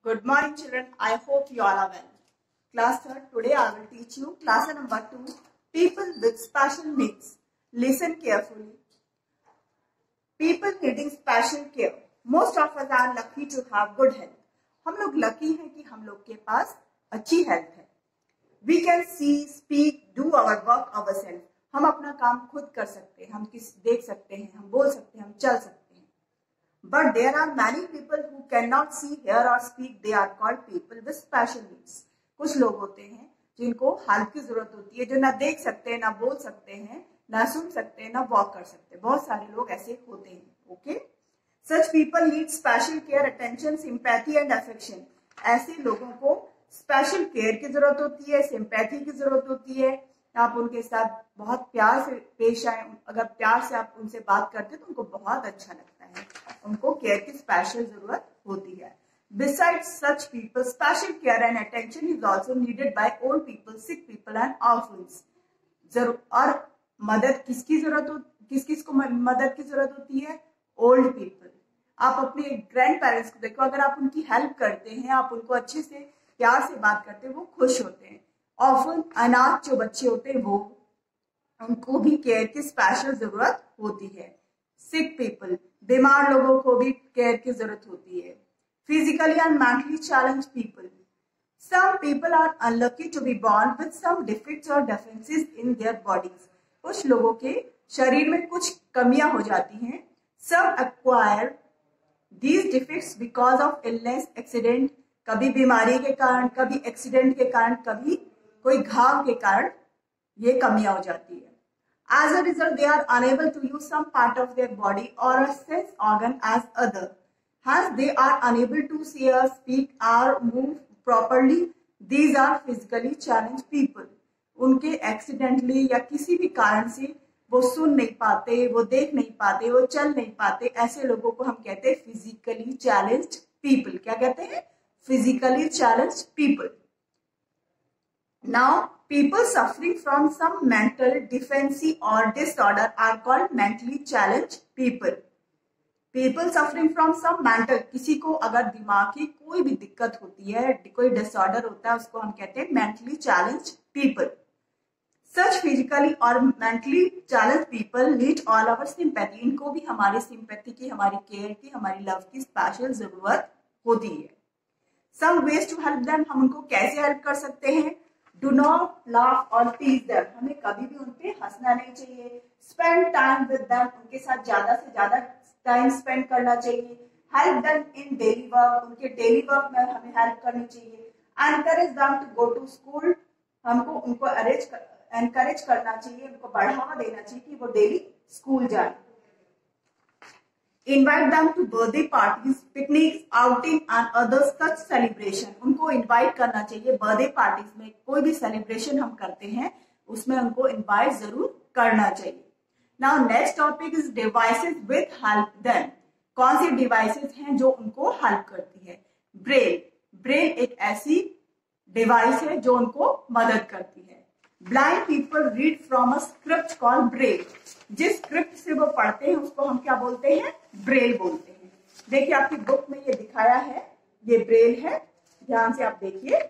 Good morning, children. I hope you all are well. Class 3rd, today I will teach you class number 2, people with special needs. Listen carefully. People needing special care. Most of us are lucky to have good health. हम लोग lucky हैं कि हम लोग के पास अच्छी health है. We can see, speak, do our work ourselves. हम अपना काम खुद कर सकते हैं, हम देख सकते हैं, हम बोल सकते हैं, हम चल सकते हैं. But there are many people who cannot see, hear or speak. They are called people with special needs. कुछ लोग होते हैं जिनको हेल्प की जरूरत होती है, जो ना देख सकते हैं, ना बोल सकते हैं, ना सुन सकते हैं, ना वॉक कर सकते हैं. बहुत सारे लोग ऐसे होते हैं. Okay, Such people need special care, attention, sympathy and affection. ऐसे लोगों को स्पेशल केयर की जरूरत होती है, सिंपैथी की जरूरत होती है. आप उनके साथ बहुत प्यार से पेश आए. अगर प्यार से आप उनसे बात करते हैं तो उनको बहुत अच्छा लगता है. उनको केयर की स्पेशल जरूरत होती है. Besides such people, special care and attention is also needed by old people, sick people and orphans. और मदद किसकी जरूरत हो, किस को मदद की जरूरत होती है? Old people. आप अपने ग्रैंड पेरेंट्स को देखो, अगर आप उनकी हेल्प करते हैं, आप उनको अच्छे से प्यार से बात करते हैं, वो खुश होते हैं. ऑफन अनाथ जो बच्चे होते हैं वो, उनको भी केयर की स्पेशल जरूरत होती है. सिक पीपल, बीमार लोगों को भी केयर की जरूरत होती है. Physically and mentally challenge people. Some people are unlucky to be born with some defects और डिफरेंसेस इन देयर बॉडीज. कुछ लोगों के शरीर में कुछ कमियां हो जाती हैं. Some acquire these defects because of illness, accident. कभी बीमारी के कारण, कभी एक्सीडेंट के कारण, कभी कोई घाव के कारण ये कमियां हो जाती है. As a result, they are unable to use some part of their body or a sense organ as other. Hence, they are unable to see or speak or move properly. These are physically challenged people. उनके accidentally या किसी भी कारण से वो सुन नहीं पाते, वो देख नहीं पाते, वो चल नहीं पाते, ऐसे लोगों को हम कहते हैं फिजिकली चैलेंज्ड पीपल. क्या कहते हैं? Physically challenged people. Now, people suffering from some mental deficiency or disorder are called mentally challenged people. People suffering from some mental, किसी को अगर दिमाग की कोई भी दिक्कत होती है, कोई डिसऑर्डर होता है, उसको हम कहते हैं mentally challenged people. Such physically or mentally challenged people need all our sympathy. इनको भी हमारी सिंपैथी की, हमारी केयर की, हमारी लव की स्पेशल जरूरत होती है. Some ways to help them. हम उनको कैसे हेल्प कर सकते हैं? Do not laugh or tease them. हमें कभी भी उन पे हंसना नहीं चाहिए. Spend time with them. उनके साथ ज्यादा से ज्यादा टाइम स्पेंड करना चाहिए. Help them in daily work. उनके डेली वर्क में हमें हेल्प करनी चाहिए. Encourage them to go to school. हमको उनको एनकरेज करना चाहिए, उनको बढ़ावा देना चाहिए कि वो डेली स्कूल जाए. Invite them to birthday parties, picnics, outing and other such celebration. उनको इनवाइट करना चाहिए बर्थडे पार्टीज में. कोई भी सेलिब्रेशन हम करते हैं उसमें उनको इनवाइट जरूर करना चाहिए. Now next topic is devices with help them. कौन सी डिवाइसेस हैं जो उनको हेल्प करती है? ब्रेल. ब्रेल एक ऐसी डिवाइस है जो उनको मदद करती है. Blind people read from a script called Braille. जिस स्क्रिप्ट से वो पढ़ते हैं उसको हम क्या बोलते हैं? ब्रेल बोलते हैं. देखिए आपकी बुक में ये दिखाया है, ये ब्रेल है. ध्यान से आप देखिए.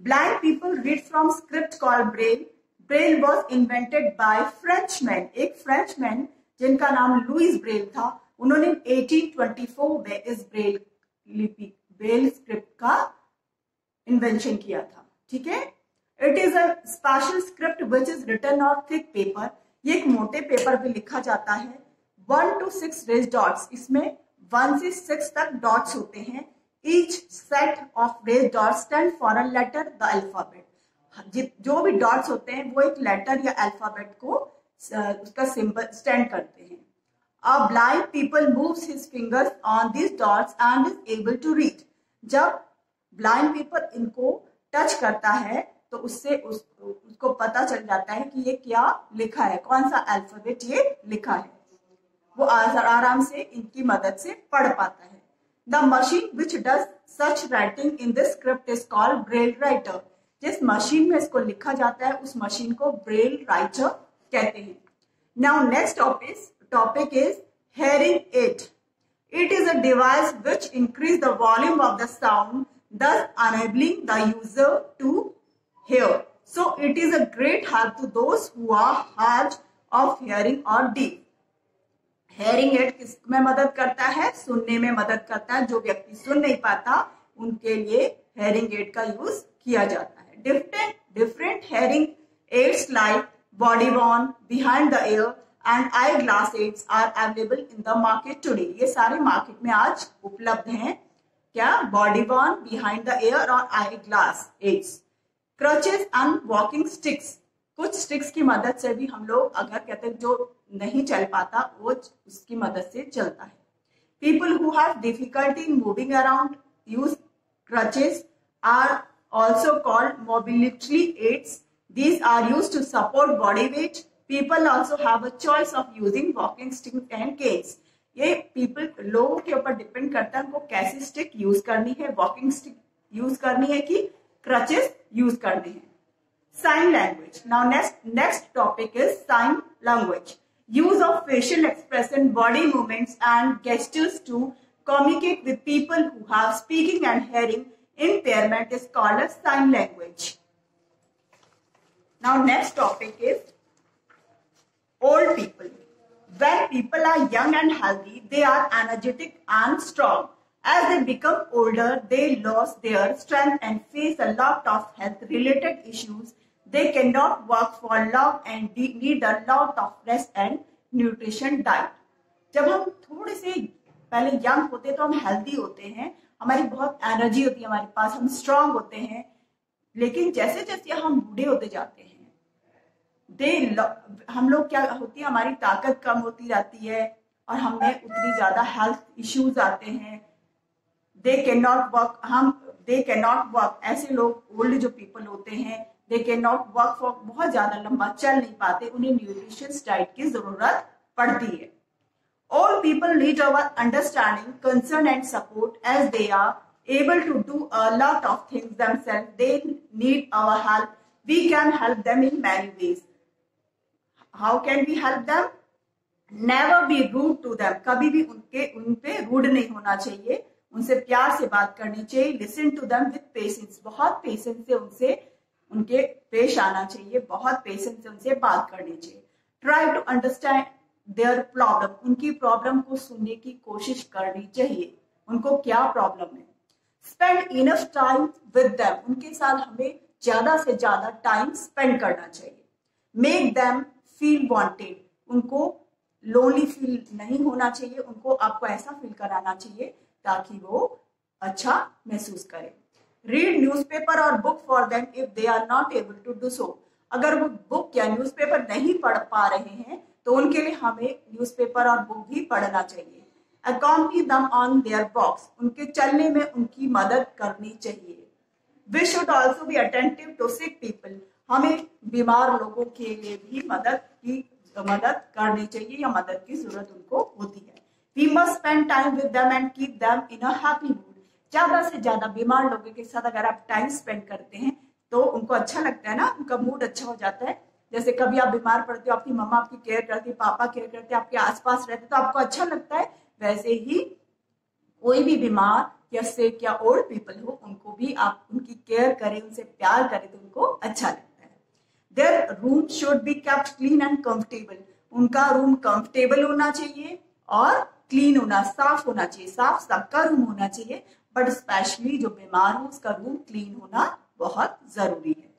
Blind people read from script called Braille. Braille was invented by Frenchmen. एक फ्रेंचमैन जिनका नाम लुइस ब्रेल था, उन्होंने 1824 में इस ब्रेल लिपि, ब्रेल स्क्रिप्ट का इन्वेंशन किया था. ठीक है. It is a special script which is written on thick paper. ये एक मोटे पेपर पे लिखा जाता है. 1 to 6 रेज डॉट्स. इसमें 1 से 6 तक डॉट्स होते हैं. Each set of raise dots stand for a letter the alphabet. जो भी डॉट्स होते हैं वो एक लेटर या अल्फाबेट को उसका सिंबल स्टैंड करते हैं. A blind people moves his fingers on this dots and is able to read. जब ब्लाइंड पीपल इनको टच करता है तो उससे उसको पता चल जाता है कि ये क्या लिखा है, कौन सा अल्फाबेट ये लिखा है. वो आराम से इनकी मदद से पढ़ पाता है. The machine which does such writing in this script is called Braille writer. जिस मशीन में इसको लिखा जाता है उस मशीन को ब्रेल राइटर कहते हैं. Now next topic is hearing aid. It is a device which increases the volume of the sound, thus enabling the user to hear. So it is a great help to those who are hard of hearing or deaf. Hearing aid किसमें मदद करता है? सुनने में मदद करता है। जो व्यक्ति सुन नहीं पाता उनके लिए हेयरिंग एड का यूज किया जाता है। Different hearing aids like body worn, behind the ear and eye glass aids are available in the market today. ये सारे मार्केट में आज उपलब्ध हैं। क्या? Body worn, behind the ear और eye glass aids. Crutches and walking sticks, कुछ sticks की मदद से भी हम लोग अगर कहते हैं जो नहीं चल पाता वो उसकी मदद से चलता है। People who have difficulty in moving around use crutches are also called mobility aids. These are used to support body weight. People also have a choice of using walking stick and canes. ये people लोगों के ऊपर depend करता है उनको कैसी stick use करनी है, वॉकिंग स्टिक यूज करनी है कि क्रचेस यूज करने हैं। Sign language. Now next topic is sign language. Use of facial expression, body movements and gestures to communicate with people who have speaking and hearing impairment is called as sign language. Now next topic is old people. When people are young and healthy, they are energetic and strong. As they become older, they lose their strength and face a lot of health-related issues. They cannot work for long and need a lot of rest and nutrition diet. जब हम थोड़े से पहले young होते हैं तो हम healthy होते हैं, हमारी बहुत एनर्जी होती है हमारे पास, हम स्ट्रांग होते हैं। लेकिन जैसे जैसे हम बूढ़े होते जाते हैं हम लोग क्या होती है, हमारी ताकत कम होती जाती है और हमें उतनी ज्यादा हेल्थ इश्यूज आते हैं। दे कैन नॉट वर्क, ऐसे लोग ओल्ड जो पीपल होते हैं they can not work for, बहुत ज्यादा लंबा चल नहीं पाते, उन्हें न्यूट्रिशियस डाइट की जरूरत पड़ती है। All people need our understanding, concern and support as they are able to do a lot of things themselves. They need our help. We can help them in many ways. How can we help them? Never be rude to them. कभी भी उन पे rude नहीं होना चाहिए, उनसे प्यार से बात करनी चाहिए। Listen to them with patience. बहुत पेशेंस से उनके पेश आना चाहिए, बहुत पेशेंस से उनसे बात करनी चाहिए। Try to understand their problem. उनकी प्रॉब्लम को सुनने की कोशिश करनी चाहिए, उनको क्या प्रॉब्लम है। Spend enough time with them. उनके साथ हमें ज्यादा से ज्यादा टाइम स्पेंड करना चाहिए। Make them feel wanted. उनको लोनली फील नहीं होना चाहिए, उनको आपको ऐसा फील कराना चाहिए ताकि वो अच्छा महसूस करें। रीड न्यूज़पेपर और book for them if they are not able to do so. अगर वो बुक या न्यूज़पेपर नहीं पढ़ पा रहे हैं तो उनके लिए हमें न्यूज़पेपर और बुक भी पढ़ना चाहिए। अकॉम्पनी दम ऑन देयर वॉक्स। उनके चलने में उनकी मदद करनी चाहिए। We should also be attentive to sick people. हमें बीमार लोगों के लिए भी मदद करनी चाहिए या मदद की जरूरत उनको होती है। We must spend time with them and keep them in a happy mood. ज्यादा से ज्यादा बीमार लोगों के साथ अगर आप टाइम स्पेंड करते हैं तो उनको अच्छा लगता है ना, उनका मूड अच्छा हो जाता है। जैसे कभी आप बीमार पड़ते हो, आपकी मम्मा आपकी केयर करती है, पापा केयर करते हैं, आपके आसपास रहते तो आपको अच्छा लगता है। वैसे ही कोई भी बीमार या सिक या ओल्ड पीपल हो उनको भी आप उनकी केयर करें, उनसे प्यार करें तो उनको अच्छा लगता है। Their room should be kept clean and comfortable. उनका रूम कंफर्टेबल होना चाहिए और क्लीन होना, साफ होना चाहिए। साफ सबका रूम होना चाहिए, बट स्पेशली जो बीमार हो उसका रूम क्लीन होना बहुत जरूरी है।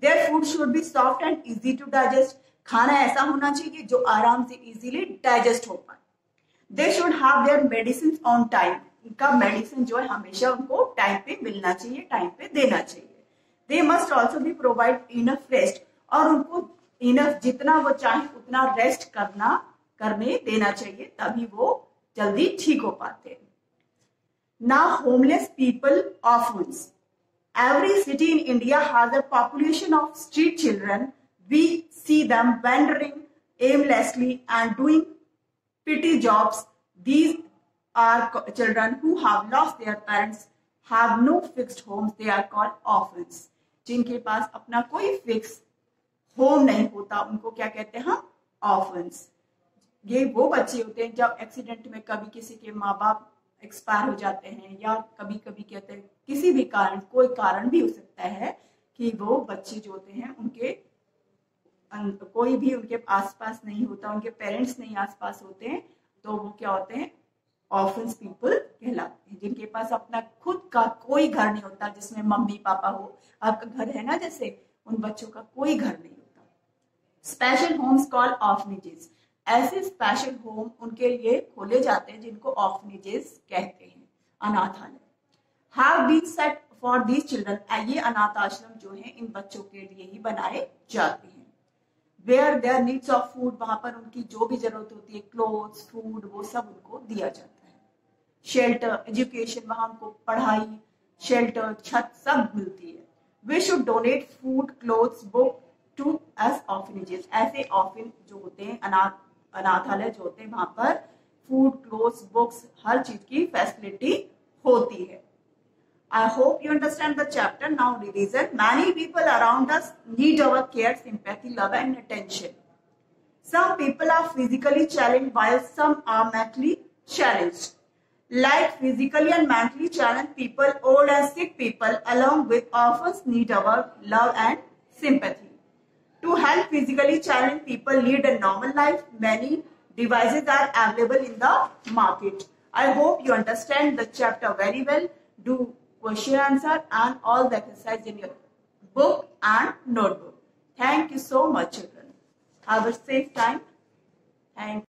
Their food should be soft and easy to digest. खाना ऐसा होना चाहिए जो आराम से इजीली डाइजेस्ट हो पाए। They should have their medicine on time. उनका मेडिसिन जो है हमेशा उनको टाइम पे मिलना चाहिए, टाइम पे देना चाहिए। They must also be provide enough rest. और उनको इनफ जितना वो चाहे उतना रेस्ट करने देना चाहिए, तभी वो जल्दी ठीक हो पाते हैं। Now homeless people orphans. Every city in India has a population of street children. We see them wandering aimlessly and doing petty jobs. These are children who have lost their parents, have no fixed homes. They are called orphans. जिनके पास अपना कोई fix home नहीं होता उनको क्या कहते हैं हम? ऑर्फन्स। ये वो बच्चे होते हैं जब एक्सीडेंट में कभी किसी के माँ बाप एक्सपायर हो जाते हैं, या कभी कभी कहते हैं किसी भी कारण, कोई कारण भी हो सकता है कि वो बच्चे जो होते हैं उनके कोई भी उनके आसपास नहीं होता, उनके पेरेंट्स नहीं आसपास होते हैं, तो वो क्या होते हैं, ऑर्फन्स पीपल कहलाते हैं, जिनके पास अपना खुद का कोई घर नहीं होता, जिसमें मम्मी पापा हो। आपका घर है ना, जैसे उन बच्चों का कोई घर नहीं होता। स्पेशल होम्स कॉल ऑर्फनेजेस, ऐसे स्पेशल होम उनके लिए खोले जाते हैं जिनको ऑर्फनेजेस कहते हैं, अनाथालय। Have been set for these children, ये अनाथ आश्रम जो है इन बच्चों के लिए ही बनाए जाते हैं। Where their needs of food, वहां पर उनकी जो भी जरूरत होती है, क्लोथ्स, फूड, वो सब उनको दिया जाता है। शेल्टर, एजुकेशन, वहां उनको पढ़ाई, शेल्टर, छत सब मिलती है। We should donate food, clothes, book to as orphanages, ऐसे ऑर्फन जो होते हैं, अनाथालय जो होते हैं, वहां पर फूड, क्लोथ्स, बुक्स, हर चीज की फैसिलिटी होती है। I hope you understand the chapter. Now revision. Many people around us need our care, sympathy, love and attention. Some people are physically challenged while some are mentally challenged. Like physically and mentally challenged people, old and sick people along with orphans need our love and sympathy. To help physically challenged people lead a normal life, many devices are available in the market. I hope you understand the chapter very well. Do question answer and all the exercise in your book and notebook. Thank you so much, children. Have a safe time. Thank you.